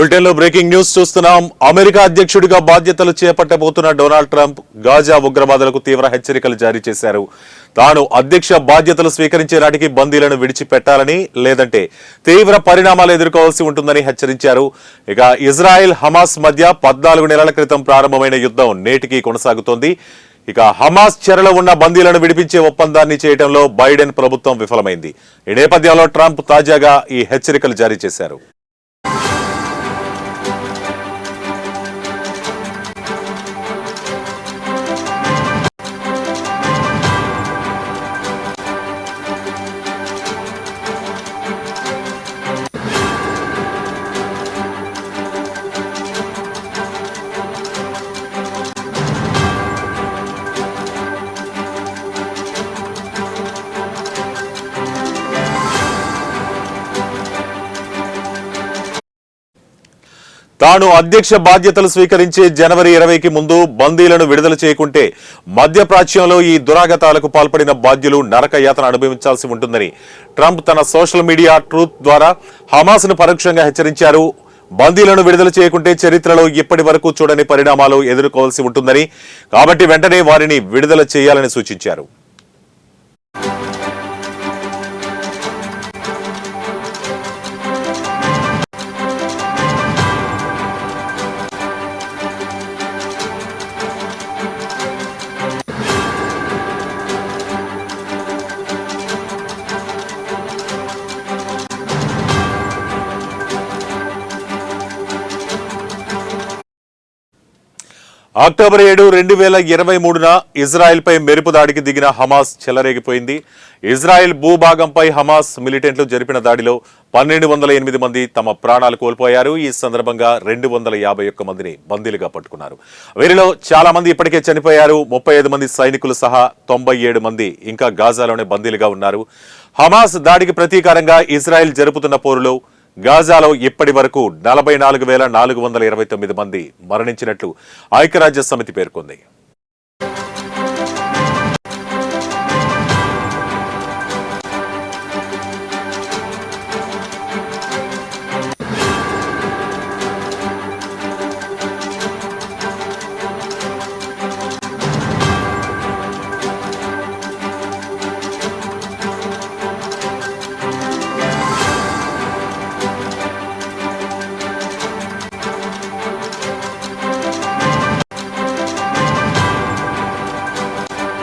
Bulletin లో breaking news చూస్తున్నాం. America అధ్యక్షుడిగా బాధ్యతలు చేపట్టబోతున్న డొనాల్డ్ ట్రంప్ గాజా ఉగ్రవాదులకు తీవ్ర హెచ్చరికలు జారీ చేశారు. తాను అధ్యక్ష బాధ్యతలు స్వీకరించే నాటికి బందీలను విడిచిపెట్టాలని, లేదంటే తీవ్ర పరిణామాలు ఎదుర్కోవాల్సి ఉంటుందని హెచ్చరించారు. ఇక ఇజ్రాయెల్ హమాస్ మధ్య 14 నెలల క్రితం ప్రారంభమైన యుద్ధం నేటికి కొనసాగుతోంది. ఇక హమాస్ చెరలో ఉన్న బందీలను విడిపించే ఒప్పందాన్ని చేయడంలో బైడెన్ ప్రభుత్వం విఫలమైంది. ఈ నేపథ్యంలో ట్రంప్ తాజాగా ఈ హెచ్చరికలు జారీ చేశారు. తాను అధ్యక్ష బాధ్యతలు స్వీకరించే జనవరి 20కి ముందు బందీలను విడుదల చేయకుంటే మధ్యప్రాచ్యంలో ఈ దురాగతాలకు పాల్పడిన బాధ్యులు నరక యాతన అనుభవించాల్సి ఉంటుందని ట్రంప్ తన సోషల్ మీడియా ట్రూత్ ద్వారా హమాస్ను పరోక్షంగా హెచ్చరించారు. బందీలను విడుదల చేయకుంటే చరిత్రలో ఇప్పటి వరకు చూడని పరిణామాలు ఎదుర్కోవాల్సి ఉంటుందని, కాబట్టి వెంటనే వారిని విడుదల చేయాలని సూచించారు. అక్టోబర్ 7, 2023న ఇజ్రాయెల్పై మెరుపు దాడికి దిగిన హమాస్ చెలరేగిపోయింది. ఇజ్రాయెల్ భూభాగంపై హమాస్ మిలిటెంట్లు జరిపిన దాడిలో 1208 మంది తమ ప్రాణాలు కోల్పోయారు. ఈ సందర్భంగా 251 మందిని బందీలుగా పట్టుకున్నారు. వీరిలో చాలా మంది ఇప్పటికే చనిపోయారు. 35 మంది సైనికులు సహా 97 మంది ఇంకా గాజాలోనే బందీలుగా ఉన్నారు. హమాస్ దాడికి ప్రతీకారంగా ఇజ్రాయెల్ జరుపుతున్న పోరులో గాజాలో ఇప్పటి వరకు 44,429 మంది మరణించినట్లు ఐక్యరాజ్య సమితి పేర్కొంది.